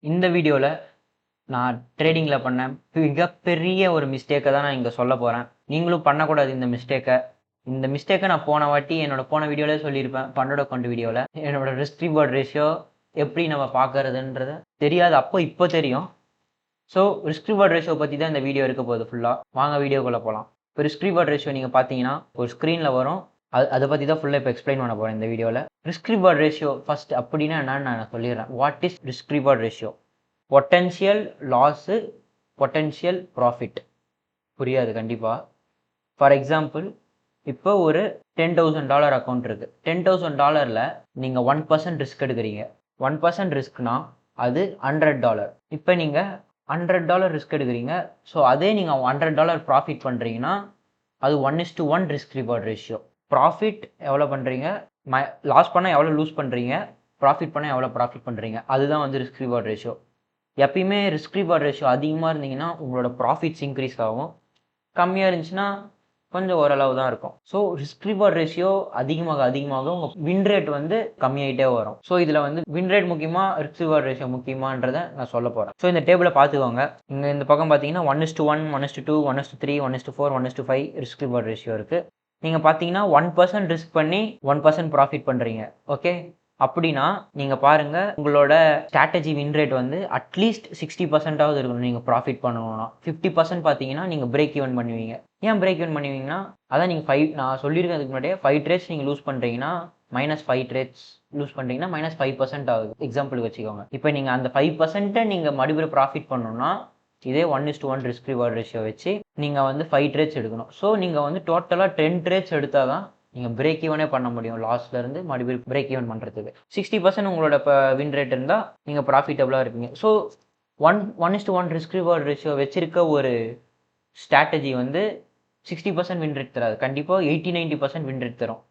இந்த வீடியோல நான் ட்ரேடிங்ல பண்ண மிகப்பெரிய ஒரு மிஸ்டேக்க தான் நான் இங்க சொல்லப் போறேன். நீங்களும் பண்ணக்கூடாது இந்த மிஸ்டேக்க. இந்த மிஸ்டேக்க நான் போன வாட்டி என்னோட போன வீடியோலயே சொல்லியிருப்பேன். ஃபண்டட் அக்கவுண்ட் வீடியோல. என்னோட ரிஸ்க் ரிவார்ட் ரேஷியோ எப்படி நம்ம பார்க்கறதுன்றது தெரியாது. இப்போ தெரியும். ஸோ ரிஸ்க் ரிவார்ட் ரேஷியோ பத்தி தான் இந்த வீடியோ இருக்க போகுது ஃபுல்லா. வாங்க வீடியோக்குள்ள போலாம். இப்போ ரிஸ்க் ரிவார்ட் ரேஷியோ நீங்க பார்த்தீங்கன்னா, ஒரு ஸ்க்ரீன்ல வரும். அத பத்தி தான் ஃபுல்லா இப்போ எக்ஸ்பிளைன் பண்ண போறேன் இந்த வீடியோல. ரிஸ்க் ரிவார்ட் ரேஷியோ ஃபர்ஸ்ட் அப்படின்னா என்னன்னு நான் சொல்லிடுறேன். What is risk reward ratio? Potential loss, potential profit. புரியாது கண்டிப்பா. ஃபார் எக்ஸாம்பிள், இப்போ ஒரு $10,000 அக்கவுண்ட் இருக்கு. $10,000ல நீங்க 1% ரிஸ்க் எடுக்கிறீங்க. 1% ரிஸ்க்னா அது $100. இப்போ நீங்க $100 ரிஸ்க் எடுக்கிறீங்க. ஸோ அதே நீங்க $100 ப்ராஃபிட் பண்றீங்கன்னா அது 1:1 ரிஸ்க் ரிவார்ட் ரேஷியோ. ப்ராஃபிட் எவ்வளோ பண்றீங்க, லாஸ் பண்ணா எவ்வளோ லூஸ் பண்றீங்க, ப்ராஃபிட் பண்ணா எவ்வளோ ப்ராஃபிட் பண்றீங்க, அதுதான் வந்து ரிஸ்க் ரிவார்ட் ரேஷியோ. எப்பயுமே ரிஸ்க் ரிவார்ட் ரேஷியோ அதிகமாக இருந்தீங்கன்னா உங்களோட ப்ராஃபிட்ஸ் இன்க்ரீஸ் ஆகும். கம்மியாக இருந்துச்சுன்னா கொஞ்சம் ஓரளவு தான் இருக்கும். ஸோ ரிஸ்க் ரிவார்ட் ரேஷியோ அதிகமாக உங்கள் வின் ரேட் வந்து கம்மியாயிட்டே வரும். ஸோ இதில் வந்து வின் ரேட் முக்கியமா, ரிஸ்க் ரிவார்ட் ரேஷியோ முக்கியமான்றதை நான் சொல்ல போகிறேன். ஸோ இந்த டேபிளை பார்த்துக்கோங்க. இங்கே இந்த பக்கம் பார்த்தீங்கன்னா 1:1, 1:2, 1:3, 1:4, 1:5 ரிஸ்க் ரிவார்ட் ரேஷியோ இருக்குது. நீங்கள் பார்த்தீங்கன்னா 1% ரிஸ்க் பண்ணி 1% ப்ராஃபிட் பண்ணுறீங்க. ஓகே, அப்படின்னா நீங்க பாருங்க, உங்களோட ஸ்ட்ராட்டஜி வின் ரேட் வந்து அட்லீஸ்ட் 60%ஆவது இருக்கணும் நீங்க ப்ராஃபிட் பண்ணணும்னா. 50% பார்த்தீங்கன்னா நீங்க பிரேக் ஈவன் பண்ணுவீங்க. ஏன் பிரேக் ஈவன் பண்ணுவீங்கன்னா, அதான் நீங்க நான் சொல்லியிருக்கேன் அதுக்கு முன்னாடியே, 5 ட்ரேட்ஸ் நீங்க லூஸ் பண்றீங்கன்னா -5 ட்ரேட்ஸ் லூஸ் பண்றீங்கன்னா -5% ஆகுது. எக்ஸாம்பிளுக்கு வச்சுக்கோங்க. இப்போ நீங்க அந்த 5% நீங்க மறுபடியும் ப்ராஃபிட் பண்ணணும்னா இதே 1:1 ரிஸ்க் ரிவார்ட் ரேஷியோ வச்சு நீங்க வந்து 5 ட்ரேட்ஸ் எடுக்கணும். ஸோ நீங்க வந்து டோட்டலா 10 ட்ரேட்ஸ் எடுத்தாதான் நீங்க பிரேக் ஈவனே பண்ண முடியும். லாஸ்ல இருந்து மறுபடியும் பிரேக் ஈவன் பண்றதுக்கு 60% உங்களோட வின் ரேட் இருந்தா நீங்க ப்ராஃபிட்டபிளா இருப்பீங்க. ஸோ 1:1 ரிஸ்க் ரிவார்ட் ரேஷியோ வச்சிருக்க ஒரு ஸ்ட்ராட்டஜி வந்து 60% வின் ரேட் தராது. கண்டிப்பா 80-90% வின் ரேட் தரும்.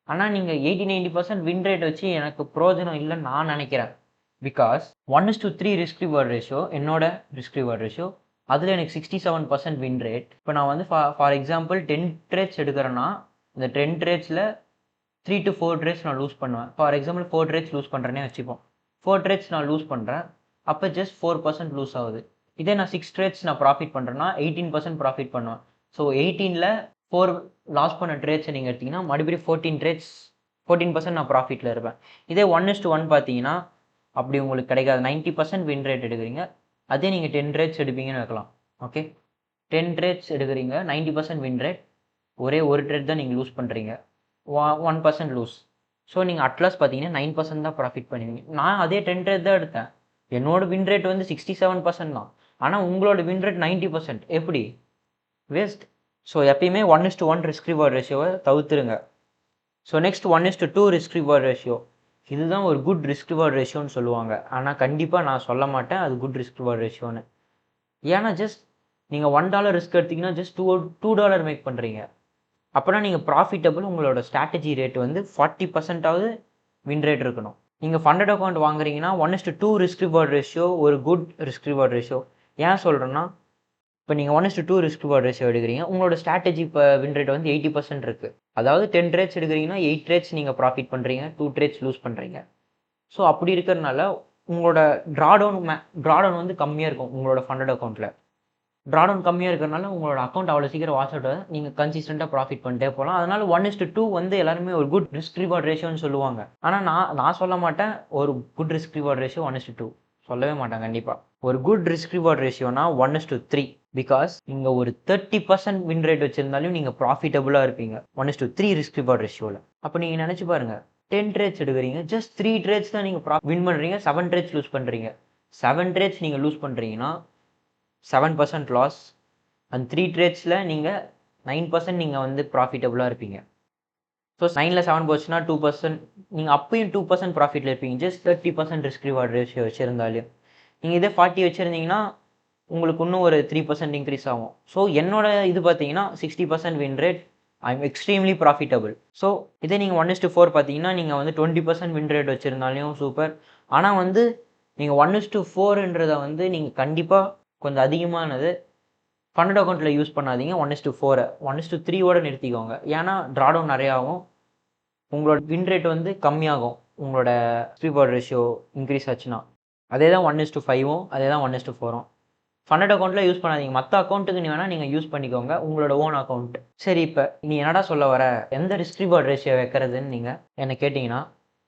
ஆனா நீங்க 80-90% வின் ரேட் வச்சு எனக்கு பிரயோஜனம் இல்லைன்னு நான் நினைக்கிறேன். பிகாஸ் 1:3 ரிஸ்க் ரிவார்ட் ரேஷியோ என்னோட ரிஸ்க் ரிவார்ட் ரேஷியோ, அதுல எனக்கு 67% வின் ரேட். இப்போ நான் வந்து ஃபார் எக்ஸாம்பிள் 10 ட்ரேட்ஸ் எடுக்கிறேன்னா இந்த 10 ட்ரேட்ஸில் 3 to 4 ட்ரேட்ஸ் நான் லூஸ் பண்ணுவேன். ஃபார் எக்ஸாம்பிள் 4 ட்ரேட்ஸ் லூஸ் பண்ணுறேன்னே வச்சுப்போம். 4 ட்ரேட்ஸ் நான் லூஸ் பண்ணுறேன், அப்போ ஜஸ்ட் 4% லூஸ் ஆகுது. இதே நான் 6 ட்ரேட்ஸ் நான் ப்ராஃபிட் பண்ணுறேன்னா 18% ப்ராஃபிட் பண்ணுவேன். ஸோ 18ல் 4 லாஸ் பண்ண ட்ரேட்ஸை நீங்கள் எடுத்தீங்கன்னா மறுபடியும் 14% நான் ப்ராஃபிட்டில் இருப்பேன். இதே 1:1 பார்த்தீங்கன்னா அப்படி உங்களுக்கு கிடைக்காது. 90% வின் ரேட் எடுக்கிறீங்க. அதே நீங்கள் 10 ட்ரேட்ஸ் எடுப்பீங்கன்னு வைக்கலாம். ஓகே, 10 ட்ரேட்ஸ் எடுக்கிறீங்க, 90% வின் ரேட், ஒரே ஒரு ட்ரேட் தான் நீங்கள் லூஸ் பண்ணுறீங்க, 1% லூஸ். ஸோ நீங்கள் அட்லாஸ் பார்த்தீங்கன்னா 9% தான் ப்ராஃபிட் பண்ணுவீங்க. நான் அதே 10 ட்ரேட் தான் எடுத்தேன். என்னோட வின் ரேட் வந்து 67% தான். ஆனால் உங்களோட வின் ரேட் 90%. எப்படி? வேஸ்ட். ஸோ எப்பயுமே 1:1 ரிஸ்க் ரிவார்ட் ரேஷியோவை தவிர்த்துருங்க. So next 1:2 risk reward ratio. இதுதான் ஒரு குட் ரிஸ்க் ரிவார்ட் ரேஷியோன்னு சொல்லுவாங்க. ஆனால் கண்டிப்பாக நான் சொல்ல மாட்டேன் அது குட் ரிஸ்க் ரிவார்ட் ரேஷியோன்னு. ஏன்னா ஜஸ்ட் நீங்கள் $1 ரிஸ்க் எடுத்தீங்கன்னா ஜஸ்ட் $2 மேக் பண்ணுறீங்க. அப்போனா நீங்கள் ப்ராஃபிட்டபிள், உங்களோட ஸ்ட்ராட்டஜி ரேட் வந்து 40%ஆவது வின் ரேட் இருக்கணும். நீங்கள் ஃபண்டட் அக்கௌண்ட் வாங்குறீங்கன்னா 1:2 ரிஸ்க் ரிவார்ட் ரேஷியோ ஒரு குட் ரிஸ்க் ரிவார்ட் ரேஷியோ. ஏன் சொல்கிறேன்னா, இப்போ நீங்கள் 1:2 ரிஸ்க் ரிவார்ட் ரேஷியோ எடுக்கிறீங்க, உங்களோட ஸ்ட்ராட்டஜி இப்போ வின் ரேட் வந்து 80% இருக்குது. அதாவது 10 ட்ரேட்ஸ் எடுக்கிறீங்கன்னா 8 ட்ரேட்ஸ் நீங்கள் ப்ராஃபிட் பண்ணுறீங்க, 2 ட்ரேட்ஸ் லூஸ் பண்ணுறீங்க. ஸோ அப்படி இருக்கிறதுனால உங்களோட ட்ராடவுன் வந்து கம்மியாக இருக்கும். உங்களோட ஃபண்டட் அக்கௌண்ட்டில் ட்ராடவுன் கம்மியாக இருக்கிறனால உங்களோட அக்கௌண்ட் அவ்வளோ சீக்கிரம் வாஷ் அவுட் ஆகுது. நீங்கள் கன்சிஸ்டண்ட்டாக ப்ராஃபிட் பண்ணிட்டே போகலாம். அதனால 1:2 வந்து எல்லாருமே ஒரு குட் ரிஸ்க் ரிவார்ட் ரேஷியோன்னு சொல்லுவாங்க. ஆனால் நான் சொல்ல மாட்டேன் ஒரு குட் ரிஸ்க் ரிவார்ட் ரேஷியோ 1:2 சொல்லவே மாட்டேன். கண்டிப்பாக ஒரு குட் ரிஸ்க் ரிவார்ட் ரேஷியோனா 1:3. பிகாஸ் நீங்கள் ஒரு 30% வின் ரேட் வச்சிருந்தாலும் நீங்கள் ப்ராஃபிட்டபுளாக இருப்பீங்க 1:3 ரிஸ்க் ரிவார்ட் ரேஷியோவில். அப்போ நீங்கள் நினச்சி பாருங்க, 10 ட்ரேட்ஸ் எடுக்கிறீங்க, ஜஸ்ட் 3 ட்ரேட்ஸ் தான் நீங்கள் வின் பண்ணுறீங்க, 7 ட்ரேட்ஸ் லூஸ் பண்ணுறீங்க. 7 ட்ரேட்ஸ் நீங்கள் லூஸ் பண்ணுறீங்கன்னா 7% லாஸ். அந்த 3 ட்ரேட்ஸில் நீங்கள் 9% நீங்கள் வந்து ப்ராஃபிட்டபுளாக இருப்பீங்க. ஸோ 9ல் 7 போச்சுன்னா 2%, நீங்கள் அப்பயும் 2% ப்ராஃபிட்டில் இருப்பீங்க. ஜஸ்ட் 30% ரிஸ்க் ரிவார்ட் ரேஷியோ வச்சுருந்தாலும். நீங்கள் இதே 40 வச்சுருந்தீங்கன்னா உங்களுக்கு இன்னும் ஒரு 3% இன்க்ரீஸ் ஆகும். ஸோ என்னோட இது பார்த்தீங்கன்னா 60% win rate, I am extremely profitable. So இதே நீங்கள் 1:4 பார்த்தீங்கன்னா நீங்கள் வந்து 20% வின் ரேட் வச்சுருந்தாலையும் சூப்பர். ஆனால் வந்து நீங்கள் 1:4ன்றதை வந்து நீங்கள் கண்டிப்பாக கொஞ்சம் அதிகமானது ஃபண்டட் அக்கௌண்ட்டில் யூஸ் பண்ணாதீங்க. 1:4 1:3 நிறுத்திக்கோங்க. ஏன்னா ட்ராடவுன் நிறைய ஆகும், உங்களோட வின் ரேட் வந்து கம்மியாகும் உங்களோட ரிவார்ட் ரேஷியோ இன்க்ரீஸ் ஆச்சுன்னா. அதே தான் 1:5வும் அதே தான் 1:4ம். ஃபண்டட் அக்கௌண்ட்டில் யூஸ் பண்ணாதீங்க. மற்ற அக்கௌண்ட்டுக்கு வேணால் நீங்கள் யூஸ் பண்ணிக்கோங்க, உங்களோட ஓன் அக்கௌண்ட். சரி, இப்போ நீ என்னடா சொல்ல வர, எந்த ரிஸ்க் ரிவார்ட் ரேஷியோ வைக்கிறதுன்னு நீங்கள் என்ன கேட்டிங்கன்னா,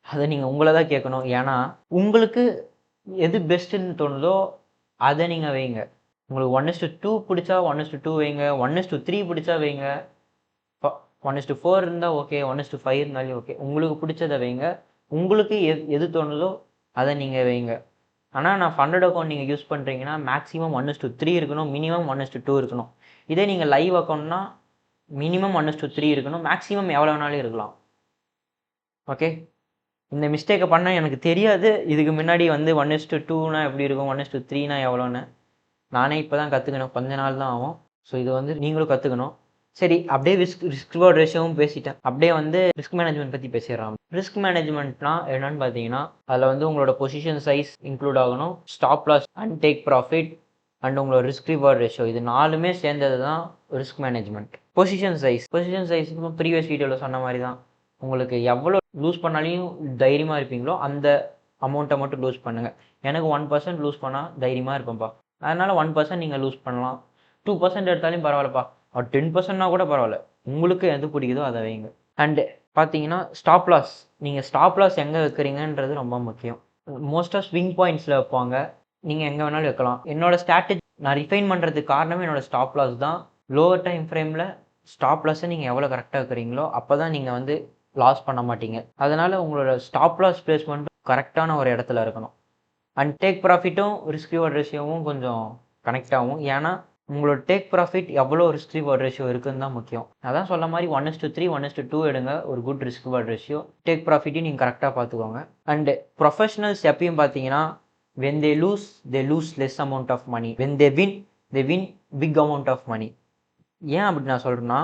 அதை நீங்கள் உங்களை தான் கேட்கணும். ஏன்னா உங்களுக்கு எது பெஸ்ட்டுன்னு தோணுதோ அதை நீங்கள் வைங்க. உங்களுக்கு 1:2 பிடிச்சா 1:2 வைங்க, 1:3 பிடிச்சா வைங்க, 1:4 இருந்தால் ஓகே, 1:5 இருந்தாலும் ஓகே. உங்களுக்கு பிடிச்சதை வைங்க, உங்களுக்கு எது தோணுதோ அதை நீங்கள் வைங்க. ஆனால் நான் ஃபண்டட் அக்கௌண்ட் நீங்கள் யூஸ் பண்ணுறீங்கன்னா மேக்ஸிமம் 1:3 இருக்கணும், மினிமம் 1:2 இருக்கணும். இதே நீங்கள் லைவ் அக்கௌண்ட்னா மினிமம் 1:3 இருக்கணும், மேக்ஸிமம் எவ்வளோ வேணாலும் இருக்கலாம். ஓகே, இந்த மிஸ்டேக்கை பண்ண எனக்கு தெரியாது. இதுக்கு முன்னாடி 1:2னா எப்படி இருக்கும், 1:3னா எவ்வளோன்னு நானே இப்போ தான் கற்றுக்கணும், கொஞ்ச நாள் தான் ஆகும். ஸோ இது நீங்களும் கற்றுக்கணும். சரி, அப்படியே ரிஸ்க் ரிவார்ட் ரேஷியோவும் பேசிட்டேன். அப்படியே ரிஸ்க் மேனேஜ்மெண்ட் பற்றி பேசிடுறான். ரிஸ்க் மேனேஜ்மெண்ட்னா என்னன்னு பார்த்தீங்கன்னா, அதில் உங்களோட பொசிஷன் சைஸ் இன்க்ளூட் ஆகணும், stop loss and take profit and உங்களோட ரிஸ்க் ரிவார்ட் ரேஷியோ, இது 4மே சேர்ந்தது தான் risk management. Position size previous வீடியோவில் சொன்ன மாதிரி தான். உங்களுக்கு எவ்வளோ லூஸ் பண்ணாலையும் தைரியமாக இருப்பீங்களோ அந்த அமௌண்ட்டை மட்டும் லூஸ் பண்ணுங்கள். எனக்கு 1% லூஸ் பண்ணால் தைரியமாக இருப்பேன்ப்பா, அதனால் 1% நீங்கள் லூஸ் பண்ணலாம். 2% எடுத்தாலும் பரவாயில்லப்பா, 10%னா கூட பரவாயில்ல. உங்களுக்கு எது பிடிக்குதோ அதை வைங்க. அண்டு பார்த்தீங்கன்னா ஸ்டாப் லாஸ், நீங்கள் ஸ்டாப் லாஸ் எங்கே வைக்கிறீங்கன்றது ரொம்ப முக்கியம். மோஸ்ட்டாக ஸ்விங் பாயிண்ட்ஸில் வைப்பாங்க, நீங்கள் எங்கே வேணாலும் வைக்கலாம். என்னோட ஸ்ட்ராட்டஜி நான் ரிஃபைன் பண்ணுறதுக்கு காரணமே என்னோடய ஸ்டாப் லாஸ் தான். லோவர் டைம் ஃப்ரேமில் ஸ்டாப் லாஸை நீங்கள் எவ்வளோ கரெக்டாக வைக்கிறீங்களோ அப்போ தான் நீங்கள் லாஸ் பண்ண மாட்டீங்க. அதனால் உங்களோட ஸ்டாப் லாஸ் பிளேஸ்மெண்ட் கரெக்டான ஒரு இடத்துல இருக்கணும். அண்ட் டேக் ப்ராஃபிட்டும் ரிஸ்க் ரிவார்ட் ரேஷியோவும் கொஞ்சம் கனெக்ட் ஆகும். ஏன்னா உங்களோட டேக் ப்ராஃபிட் எவ்வளோ ரிஸ்க் ரிவார்ட் ரேஷியோ இருக்குன்னு தான் முக்கியம். அதான் சொல்ல மாதிரி 1:3 1:2 எடுங்க, ஒரு good risk reward ratio. Take ப்ராஃபிட்டையும் நீங்கள் கரெக்டாக பார்த்துக்கோங்க. அண்டு ப்ரொஃபஷனல்ஸ் எப்பயும் பார்த்தீங்கன்னா, when they lose less amount of money, when they win big amount of money. ஏன் அப்படி நான் சொல்கிறேன்னா,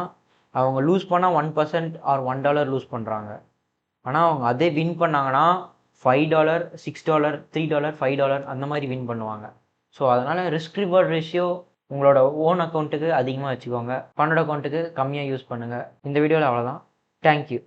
அவங்க லூஸ் பண்ணால் 1% ஆர் $1 லூஸ் பண்ணுறாங்க. ஆனால் அவங்க அதே வின் பண்ணாங்கன்னா $5 $6 $3 $5 அந்த மாதிரி வின் பண்ணுவாங்க. ஸோ அதனால் ரிஸ்க் ரிவார்ட் ரேஷியோ உங்களோட ஓன் அக்கௌண்ட்டுக்கு அதிகமாக வச்சுக்கோங்க, ஃபண்டட் அக்கௌண்ட்டுக்கு கம்மியாக யூஸ் பண்ணுங்கள். இந்த வீடியோவில் அவ்வளோதான். தேங்க்யூ.